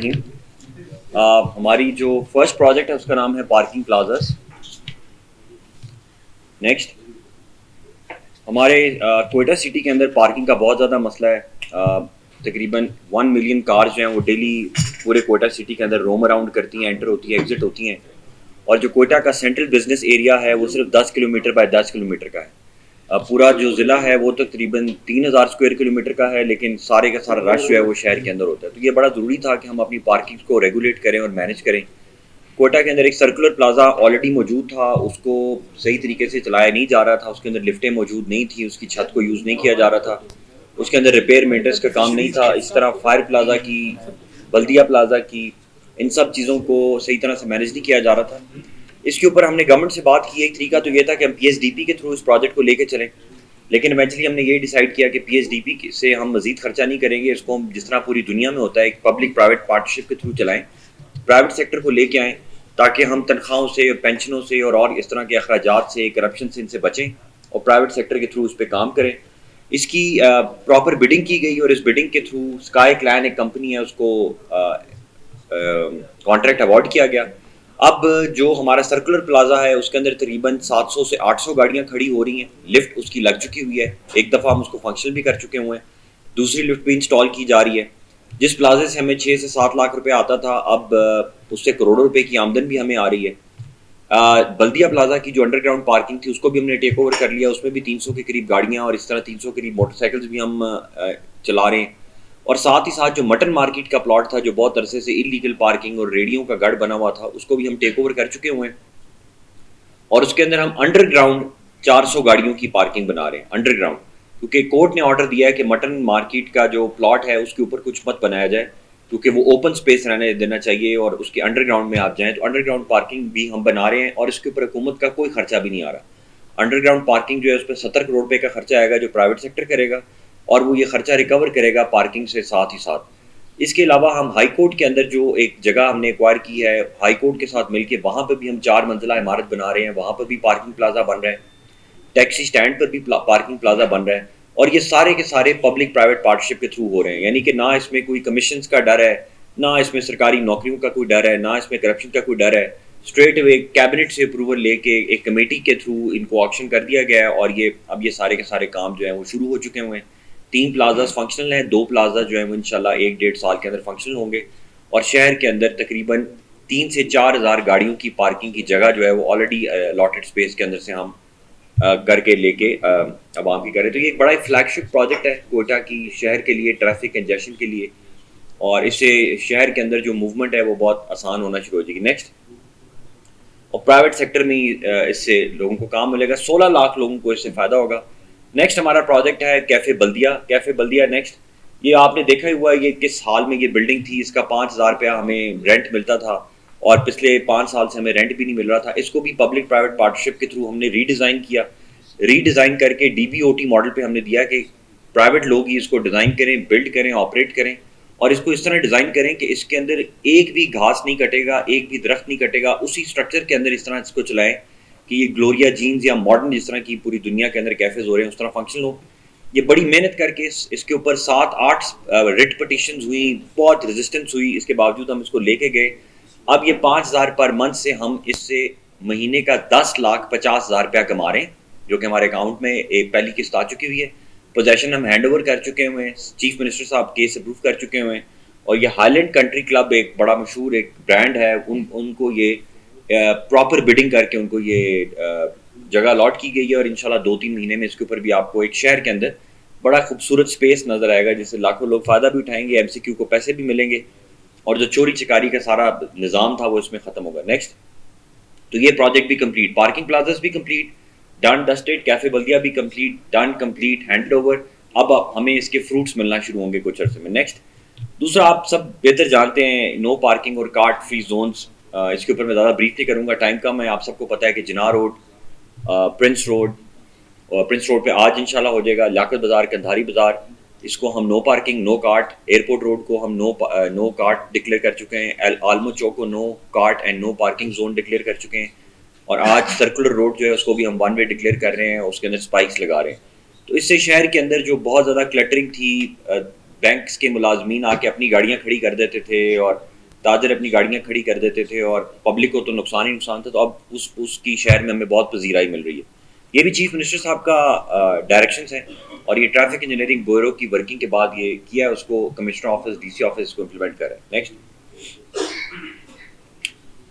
रहीम। हमारी जो first project है उसका नाम है पार्किंग प्लाजास। नेक्स्ट, हमारे कोयटा सिटी के अंदर पार्किंग का बहुत ज़्यादा मसला है। तकरीबन 1 मिलियन कार जो हैं वो डेली पूरे कोयटा सिटी के अंदर रोम अराउंड करती हैं, एंटर होती हैं, एग्जिट होती हैं। और जो कोयटा का सेंट्रल बिजनेस एरिया है वो सिर्फ 10 किलोमीटर बाय 10 किलोमीटर का है। पूरा जो ज़िला है वो तो तकरीबन 3000 स्क्वायर किलोमीटर का है, लेकिन सारे का सारा रश जो है वो शहर के अंदर होता है। तो ये बड़ा ज़रूरी था कि हम अपनी पार्किंग को रेगुलेट करें और मैनेज करें। कोयटा के अंदर एक सर्कुलर प्लाजा ऑलरेडी मौजूद था, उसको सही तरीके से चलाया नहीं जा रहा था, उसके अंदर लिफ्टें मौजूद नहीं थी, उसकी छत को यूज़ नहीं किया जा रहा था, उसके अंदर रिपेयर मेंटेनेंस का काम नहीं था। इस तरह फायर प्लाजा की, बल्दिया प्लाजा की, इन सब चीज़ों को सही तरह से मैनेज नहीं किया जा रहा था। इसके ऊपर हमने गवर्नमेंट से बात की। एक तरीका तो ये था कि हम PSDP के थ्रू इस प्रोजेक्ट को लेके चलें, लेकिन इवेंचुअली हमने ये डिसाइड किया कि PSDP से हम मजीद खर्चा नहीं करेंगे, इसको हम जिस तरह पूरी दुनिया में होता है एक पब्लिक प्राइवेट पार्टनरशिप के थ्रू चलाएं, प्राइवेट सेक्टर को लेके आएँ, ताकि हम तनख्वाहों से, पेंशनों से और इस तरह के अखराजात से, करप्शन से इनसे बचें और प्राइवेट सेक्टर के थ्रू इस पर काम करें। इसकी प्रॉपर बिडिंग की गई और इस बिडिंग के थ्रू स्काई क्लैन एक कंपनी है, उसको कॉन्ट्रैक्ट अवार्ड किया गया। अब जो हमारा सर्कुलर प्लाजा है उसके अंदर तकरीबन 700 से 800 गाड़ियां खड़ी हो रही हैं। लिफ्ट उसकी लग चुकी हुई है, एक दफ़ा हम उसको फंक्शन भी कर चुके हुए हैं, दूसरी लिफ्ट भी इंस्टॉल की जा रही है। जिस प्लाजे से हमें 6 से 7 लाख रुपए आता था, अब उससे करोड़ों रुपए की आमदन भी हमें आ रही है। बल्दिया प्लाजा की जो अंडरग्राउंड पार्किंग थी उसको भी हमने टेक ओवर कर लिया, उसमें भी 300 के करीब गाड़ियाँ और इस तरह 300 के करीब मोटरसाइकिल्स भी हम चला रहे हैं। और साथ ही साथ जो मटन मार्केट का प्लॉट था, जो बहुत अरसे से इलीगल पार्किंग और रेडियो का गढ़ बना हुआ था, उसको भी हम टेक ओवर कर चुके हुए हैं। और उसके अंदर हम अंडरग्राउंड 400 गाड़ियों की पार्किंग बना रहे हैं, अंडरग्राउंड, क्योंकि कोर्ट ने ऑर्डर दिया है कि मटन मार्केट का जो प्लॉट है उसके ऊपर कुछ मत बनाया जाए, क्योंकि वो ओपन स्पेस रहने देना चाहिए और उसके अंडरग्राउंड में आप जाएं। तो अंडरग्राउंड पार्किंग भी हम बना रहे हैं और इसके ऊपर हुकूमत का कोई खर्चा भी नहीं आ रहा। अंडरग्राउंड पार्किंग जो है उस पर 70 करोड़ रुपए का खर्चा आएगा, जो प्राइवेट सेक्टर करेगा, और वो ये खर्चा रिकवर करेगा पार्किंग से साथ ही साथ। इसके अलावा हम हाई कोर्ट के अंदर जो एक जगह हमने एक्वायर की है, हाई कोर्ट के साथ मिलके वहाँ पर भी हम 4 मंजिला इमारत बना रहे हैं, वहाँ पर भी पार्किंग प्लाजा बन रहा है, टैक्सी स्टैंड पर भी पार्किंग प्लाजा बन रहा है। और ये सारे के सारे पब्लिक प्राइवेट पार्टनरशिप के थ्रू हो रहे हैं, यानी कि ना इसमें कोई कमीशन का डर है, ना इसमें सरकारी नौकरियों का कोई डर है, ना इसमें करप्शन का कोई डर है। स्ट्रेट अवे कैबिनेट से अप्रूवल लेके एक कमेटी के थ्रू इनको ऑक्शन कर दिया गया है और अब ये सारे के सारे काम जो है वो शुरू हो चुके हुए हैं। 3 प्लाजास फंक्शनल हैं, 2 प्लाजा जो है वो इंशाल्लाह 1-1.5 साल के अंदर फंक्शनल होंगे। और शहर के अंदर तकरीबन 3 से 4 हज़ार गाड़ियों की पार्किंग की जगह जो है वो ऑलरेडी अलॉटेड स्पेस के अंदर से हम करके लेके आवाम की करें। तो ये एक बड़ा फ्लैगशिप प्रोजेक्ट है कोयटा की शहर के लिए, ट्रैफिक कंजेशन के लिए, और इससे शहर के अंदर जो मूवमेंट है वो बहुत आसान होना शुरू हो जाएगी। नेक्स्ट, और प्राइवेट सेक्टर में इससे लोगों को काम मिलेगा, 16 लाख लोगों को इससे फ़ायदा होगा। नेक्स्ट हमारा प्रोजेक्ट है कैफ़े बल्दिया। कैफ़े बल्दिया नेक्स्ट, ये आपने देखा ही हुआ है ये किस हाल में ये बिल्डिंग थी। इसका 5000 रुपया हमें रेंट मिलता था और पिछले 5 साल से हमें रेंट भी नहीं मिल रहा था। इसको भी पब्लिक प्राइवेट पार्टनरशिप के थ्रू हमने रीडिज़ाइन किया। रीडिज़ाइन करके DBOT मॉडल पे हमने दिया कि प्राइवेट लोग ही इसको डिज़ाइन करें, बिल्ड करें, ऑपरेट करें, और इसको इस तरह डिज़ाइन करें कि इसके अंदर एक भी घास नहीं कटेगा, एक भी दरख्त नहीं कटेगा। उसी स्ट्रक्चर के अंदर इस तरह इसको चलाएं कि ये ग्लोरिया जीन्स या मॉडर्न जिस तरह की पूरी दुनिया के अंदर कैफ़ेज़ हो रहे हैं उस तरह फंक्शनल हो। ये बड़ी मेहनत करके इसके ऊपर 7-8 रिट पटिशन्स हुई, बहुत रेजिस्टेंस हुई, इसके बावजूद हम इसको लेके गए। अब ये 5000 पर मंथ से हम इससे महीने का 10,50,000 रुपया कमा रहे हैं, जो कि हमारे अकाउंट में एक पहली किस्त आ चुकी हुई है। पोजेशन हम हैंड ओवर कर चुके हुए हैं, चीफ मिनिस्टर साहब केस अप्रूव कर चुके हुए हैं। और ये हाईलैंड कंट्री क्लब एक बड़ा मशहूर एक ब्रांड है, उनको ये प्रॉपर बिडिंग करके उनको ये जगह अलॉट की गई है। और इंशाल्लाह 2-3 महीने में इसके ऊपर भी आपको एक शहर के अंदर बड़ा खूबसूरत स्पेस नज़र आएगा, जिससे लाखों लोग फ़ायदा भी उठाएंगे, MCQ को पैसे भी मिलेंगे, और जो चोरी चकारी का सारा निज़ाम था वो इसमें ख़त्म होगा। नेक्स्ट, तो ये प्रोजेक्ट भी कंप्लीट, पार्किंग प्लाजास भी कंप्लीट, डन डस्टेड, कैफ़े बल्दिया भी complete, done complete, hand over. अब हमें इसके फ्रूट्स मिलना शुरू होंगे कुछ अर्से में। नेक्स्ट, दूसरा, आप सब बेहतर जानते हैं नो पार्किंग और कार्ट फ्री जोन्स। इसके ऊपर मैं ज़्यादा ब्रीफ नहीं करूँगा, टाइम कम है। आप सबको पता है कि जिनाह रोड, प्रिंस रोड, और प्रिंस रोड पे आज इंशाल्लाह हो जाएगा लियाकत बाज़ार, कंधारी बाज़ार, इसको हम no parking no cart. Airport road को हम नो कार्ट डिक्लेयर कर चुके हैं। आलमो चौक को no cart and no parking zone declare कर चुके हैं। और आज सर्कुलर रोड जो है उसको भी हम 1 वे डिक्लेयर कर रहे हैं, उसके अंदर स्पाइक्स लगा रहे हैं। तो इससे शहर के अंदर जो बहुत ज़्यादा क्लटरिंग थी, बैंक्स के मुलाजमीन आके अपनी गाड़ियाँ खड़ी कर देते थे और ताजर अपनी गाड़ियाँ खड़ी कर देते थे और पब्लिक को तो नुकसान ही नुकसान था। तो अब उसकी शहर में हमें बहुत पजीराई मिल रही है। ये भी चीफ मिनिस्टर साहब का डायरेक्शंस हैं और ये ट्रैफिक इंजीनियरिंग ब्यूरो की वर्किंग के बाद ये किया है, उसको कमिश्नर ऑफिस डीसी ऑफिस को इम्प्लीमेंट कर रहा है। नेक्स्ट,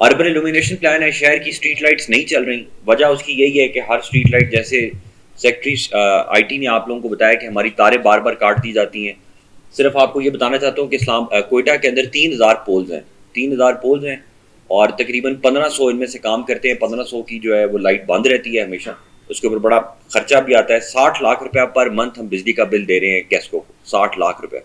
अर्बन इल्यूमिनेशन प्लान है, शहर की स्ट्रीट लाइट्स नहीं चल रही। वजह उसकी यही है कि हर स्ट्रीट लाइट, जैसे सेक्रेटरी आईटी ने आप लोगों को बताया कि हमारी तारें बार बार काट दी जाती हैं। सिर्फ आपको ये बताना चाहता हूँ कि कोयटा के अंदर 3000 पोल्स हैं, 3000 पोल्स हैं और तकरीबन 1500 इनमें से काम करते हैं। 1500 की जो है वो लाइट बंद रहती है हमेशा, उसके ऊपर बड़ा खर्चा भी आता है। 60 लाख रुपया पर मंथ हम बिजली का बिल दे रहे हैं गैस को, 60 लाख रुपया।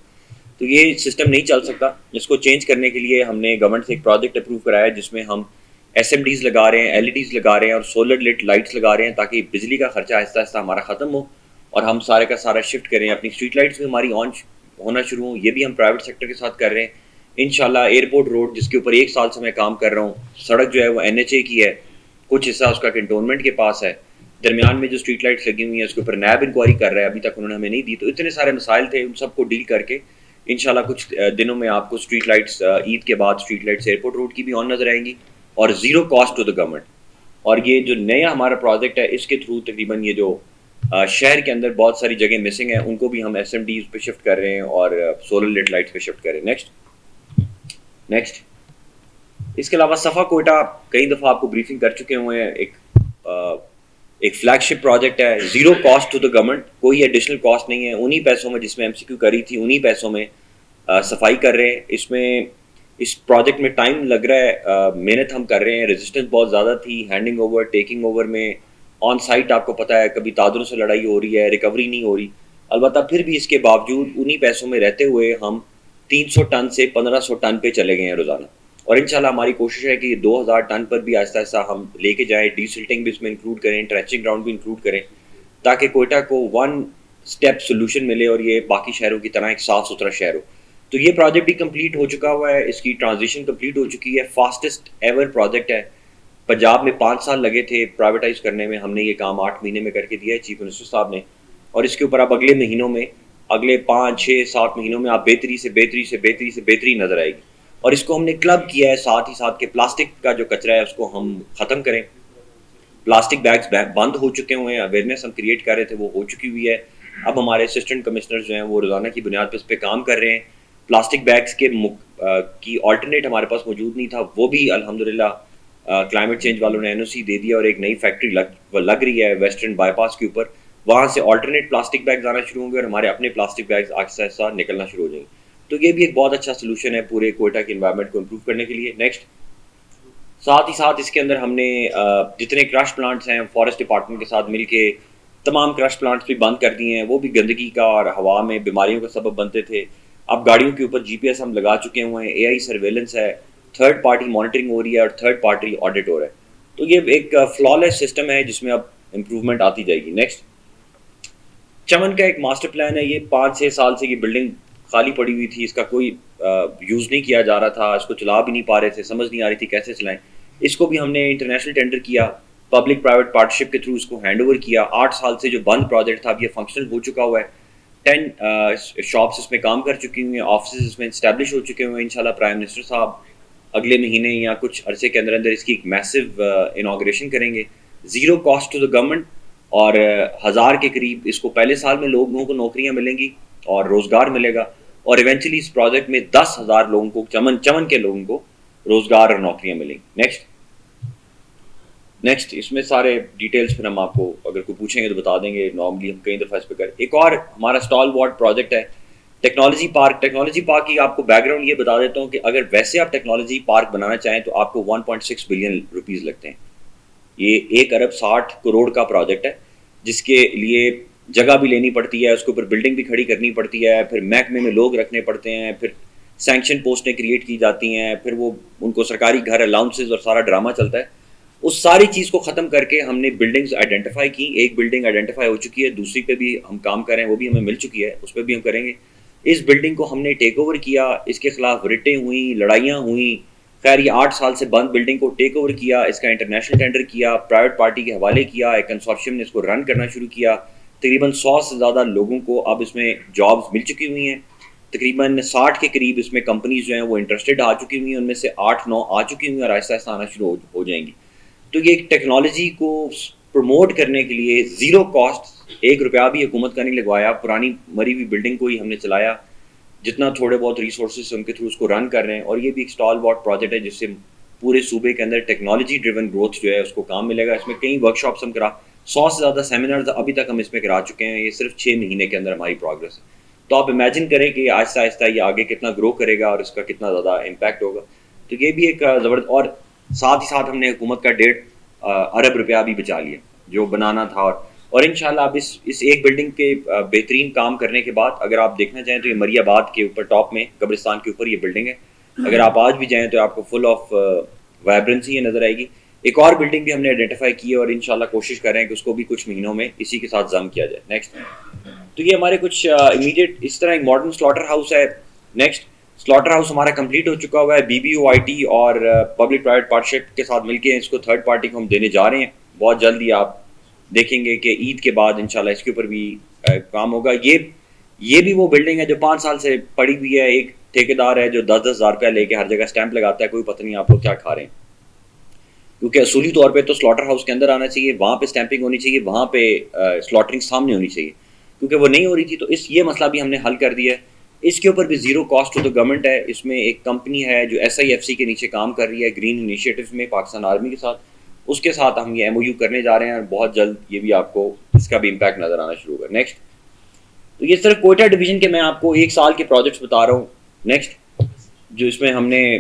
तो ये सिस्टम नहीं चल सकता। इसको चेंज करने के लिए हमने गवर्नमेंट से एक प्रोजेक्ट अप्रूव कराया जिसमें हम SMDs लगा रहे हैं, LEDs लगा रहे हैं और सोलर लिट लाइट्स लगा रहे हैं ताकि बिजली का खर्चा आहिस्ता आहिस्ता हमारा ख़त्म हो और हम सारे का सारा शिफ्ट करें। अपनी स्ट्रीट लाइट्स भी हमारी ऑन होना शुरू हो, ये भी हम प्राइवेट सेक्टर के साथ कर रहे हैं इंशाल्लाह। एयरपोर्ट रोड जिसके ऊपर 1 साल से मैं काम कर रहा हूँ, सड़क जो है वो NHA की है, कुछ हिस्सा उसका कंटोनमेंट के पास है। दरमियान में जो स्ट्रीट लाइट्स लगी हुई हैं उसके ऊपर नैब इंक्वायरी कर रहा है, अभी तक उन्होंने हमें नहीं दी। तो इतने सारे मसाइल थे, उन सबको डील करके इंशाल्लाह कुछ दिनों में आपको स्ट्रीट लाइट्स, ईद के बाद स्ट्रीट लाइट्स एयरपोर्ट रोड की भी ऑन नजर आएंगी और zero cost to the government. और ये जो नया हमारा प्रोजेक्ट है इसके थ्रू तकरीबन ये जो शहर के अंदर बहुत सारी जगह मिसिंग है उनको भी हम SMDs पे शिफ्ट कर रहे हैं और सोलर लिट लाइट्स पे शिफ्ट कर रहे हैं। नेक्स्ट, इसके अलावा सफ़ा कोयटा कई दफ़ा आपको ब्रीफिंग कर चुके हुए हैं। एक फ्लैगशिप प्रोजेक्ट है, zero cost to the government, कोई एडिशनल कॉस्ट नहीं है। उन्हीं पैसों में जिसमें MCQ करी थी उन्हीं पैसों में सफाई कर रहे हैं। इसमें इस प्रोजेक्ट में टाइम लग रहा है, मेहनत हम कर रहे हैं, रेजिस्टेंस बहुत ज़्यादा थी। हैंडिंग ओवर टेकिंग ओवर में ऑन साइट आपको पता है कभी तादरों से लड़ाई हो रही है, रिकवरी नहीं हो रही। अलबत्ता फिर भी इसके बावजूद उन्हीं पैसों में रहते हुए हम 300 टन से 1500 टन पे चले गए हैं रोज़ाना और इंशाल्लाह हमारी कोशिश है कि 2000 टन पर भी आहिस्ता आहिस्ता हम लेके जाएँ। डीसिल्टिंग भी इसमें इंक्लूड करें, ट्रेंचिंग ग्राउंड भी इंक्लूड करें ताकि कोयटा को 1 स्टेप सोल्यूशन मिले और ये बाकी शहरों की तरह एक साफ़ सुथरा शहर हो। तो ये प्रोजेक्ट भी कंप्लीट हो चुका हुआ है, इसकी ट्रांजिशन कंप्लीट हो चुकी है। फास्टेस्ट एवर प्रोजेक्ट है। पंजाब में 5 साल लगे थे प्राइवेटाइज करने में, हमने ये काम 8 महीने में करके दिया है चीफ मिनिस्टर साहब ने। और इसके ऊपर अब अगले महीनों में, अगले 5, 6, 7 महीनों में आप बेहतरी नजर आएगी। और इसको हमने क्लब किया है साथ ही साथ के प्लास्टिक का जो कचरा है उसको हम ख़त्म करें। प्लास्टिक बैग्स बंद हो चुके हुए हैं, अवेयरनेस हम क्रिएट कर रहे थे वो हो चुकी हुई है। अब हमारे असिस्टेंट कमिश्नर जो हैं वो रोज़ाना की बुनियाद पर इस पर काम कर रहे हैं। प्लास्टिक बैग्स के की ऑल्टरनेट हमारे पास मौजूद नहीं था, वो भी अल्हम्दुलिल्लाह क्लाइमेट चेंज वालों ने NOC दे दिया और एक नई फैक्ट्री लग रही है वेस्टर्न बाईपास के ऊपर। वहाँ से ऑल्टरनेट प्लास्टिक बैग्स आना शुरू होंगे और हमारे अपने प्लास्टिक बैग्स आहिस्ता आहिस्ता निकलना शुरू हो जाएंगे। तो ये भी एक बहुत अच्छा सोल्यूशन है पूरे कोयटा के इन्वायरमेंट को इम्प्रूव करने के लिए। नेक्स्ट, साथ ही साथ इसके अंदर हमने जितने क्रश प्लांट्स हैं फॉरेस्ट डिपार्टमेंट के साथ मिलके तमाम क्रश प्लांट्स भी बंद कर दिए हैं। वो भी गंदगी का और हवा में बीमारियों का सबब बनते थे। अब गाड़ियों के ऊपर GPS हम लगा चुके हुए हैं, AI सर्वेलेंस है, थर्ड पार्टी मॉनिटरिंग हो रही है और थर्ड पार्टी ऑडिट हो रहा है। तो ये एक फ्लॉलेस सिस्टम है जिसमें अब इम्प्रूवमेंट आती जाएगी। नेक्स्ट, चमन का एक मास्टर प्लान है। ये 5-6 साल से ये बिल्डिंग खाली पड़ी हुई थी, इसका कोई यूज़ नहीं किया जा रहा था, इसको चला भी नहीं पा रहे थे, समझ नहीं आ रही थी कैसे चलाएं। इसको भी हमने इंटरनेशनल टेंडर किया, पब्लिक प्राइवेट पार्टनरशिप के थ्रू इसको हैंड ओवर किया। 8 साल से जो बंद प्रोजेक्ट था अब ये फंक्शनल हो चुका हुआ है। 10 शॉप्स इसमें काम कर चुकी हुई हैं, ऑफिस इसमें इस्टेब्लिश हो चुके हुए हैं। इंशाल्लाह प्राइम मिनिस्टर साहब अगले महीने या कुछ अरसे के अंदर अंदर इसकी एक मैसिव इनाग्रेशन करेंगे, zero cost to the government. और 1000 के करीब इसको पहले साल में लोगों को नौकरियां मिलेंगी और रोज़गार मिलेगा और इवेंचुअली इस प्रोजेक्ट में 10,000 लोगों को, चमन के लोगों को रोज़गार और नौकरियां मिलेंगी। नेक्स्ट इसमें सारे डिटेल्स फिर हम आपको अगर कोई पूछेंगे तो बता देंगे। नॉर्मली हम कई दफ़ा इस पर कर। एक और हमारा स्टॉल वार्ड प्रोजेक्ट है टेक्नोलॉजी पार्क। टेक्नोलॉजी पार्क की आपको बैकग्राउंड ये बता देता हूँ कि अगर वैसे आप टेक्नोलॉजी पार्क बनाना चाहें तो आपको 1.6 बिलियन रुपीज़ लगते हैं। ये 1 अरब 60 करोड़ का प्रोजेक्ट है जिसके लिए जगह भी लेनी पड़ती है, उसके ऊपर बिल्डिंग भी खड़ी करनी पड़ती है, फिर महकमे में लोग रखने पड़ते हैं, फिर सैंक्शन पोस्टें क्रिएट की जाती हैं, फिर वो उनको सरकारी घर अलाउंसेज और सारा ड्रामा चलता है। उस सारी चीज़ को ख़त्म करके हमने बिल्डिंग्स आइडेंटिफाई की। एक बिल्डिंग आइडेंटिफाई हो चुकी है, दूसरी पे भी हम काम कर रहे हैं, वो भी हमें मिल चुकी है, उस पर भी हम करेंगे। इस बिल्डिंग को हमने टेक ओवर किया, इसके खिलाफ रिटें हुई, लड़ाइयाँ हुई। खैर ये 8 साल से बंद बिल्डिंग को टेक ओवर किया, इसका इंटरनेशनल टेंडर किया, प्राइवेट पार्टी के हवाले किया, एक कंसोर्शियम ने इसको रन करना शुरू किया। तकरीबन 100 से ज़्यादा लोगों को अब इसमें जॉब्स मिल चुकी हुई हैं। तकरीबन 60 के करीब इसमें कंपनीज जो हैं वो इंटरेस्टेड आ चुकी हुई हैं, उनमें से 8-9 आ चुकी हुई हैं और आहिस्ता आहिस्ता आना शुरू हो जाएंगी। तो ये एक टेक्नोलॉजी को प्रमोट करने के लिए ज़ीरो कॉस्ट, 1 रुपया भी हुकूमत का नहीं लगवाया, पुरानी मरी हुई बिल्डिंग को ही हमने चलाया, जितना थोड़े बहुत रिसोर्सेज उनके थ्रू उसको रन कर रहे हैं। और ये भी एक स्टॉल वॉट प्रोजेक्ट है जिससे पूरे सूबे के अंदर टेक्नोलॉजी ड्रिवन ग्रोथ जो है उसको काम मिलेगा। इसमें कई वर्कशॉप्स हम करा, 100 से ज़्यादा सेमिनार्स अभी तक हम इसमें करा चुके हैं। ये सिर्फ 6 महीने के अंदर हमारी प्रोग्रेस है। तो आप इमेजिन करें कि आहिस्ता आहिस्ता ये आगे कितना ग्रो करेगा और इसका कितना ज़्यादा इम्पैक्ट होगा। तो ये भी एक ज़बरदस्त, और साथ ही साथ हमने हुकूमत का 1.5 अरब रुपया भी बचा लिया जो बनाना था। और इंशाल्लाह अब इस एक बिल्डिंग के बेहतरीन काम करने के बाद अगर आप देखना चाहें तो ये मरियाबाद के ऊपर टॉप में कब्रिस्तान के ऊपर ये बिल्डिंग है। अगर आप आज भी जाएँ तो आपको फुल ऑफ वाइब्रेंसी नज़र आएगी। एक और बिल्डिंग भी हमने आइडेंटिफाई की है और इंशाल्लाह कोशिश कर रहे हैं कि उसको भी कुछ महीनों में इसी के साथ जम किया जाए। नेक्स्ट, तो ये हमारे कुछ इमीडिएट इस तरह एक मॉडर्न स्लॉटर हाउस है। नेक्स्ट, स्लॉटर हाउस हमारा कंप्लीट हो चुका हुआ है। BBOIT और पब्लिक प्राइवेट पार्टनरशिप के साथ मिलके इसको थर्ड पार्टी को हम देने जा रहे हैं। बहुत जल्दी आप देखेंगे कि ईद के बाद इंशाल्लाह इसके ऊपर भी काम होगा। ये भी वो बिल्डिंग है जो 5 साल से पड़ी हुई है। एक ठेकेदार है जो 10-10 हज़ार रुपया लेके हर जगह स्टैंप लगाता है, कोई पता नहीं आप लोग क्या खा रहे हैं। क्योंकि असूली तौर पे तो स्लॉटर हाउस के अंदर आना चाहिए, वहाँ पे स्टैंपिंग होनी चाहिए, वहाँ पे स्लॉटरिंग सामने होनी चाहिए, क्योंकि वो नहीं हो रही थी। तो ये मसला भी हमने हल कर दिया है। इसके ऊपर भी zero cost to the government है। इसमें एक कंपनी है जो SIFC के नीचे काम कर रही है ग्रीन इनिशिएटिव में पाकिस्तान आर्मी के साथ, उसके साथ हम ये MOU करने जा रहे हैं और बहुत जल्द ये भी आपको इसका भी इम्पैक्ट नज़र आना शुरू होगा। नेक्स्ट, तो ये सिर्फ कोयटा डिवीज़न के मैं आपको 1 साल के प्रोजेक्ट्स बता रहा हूँ। नेक्स्ट, जो इसमें हमने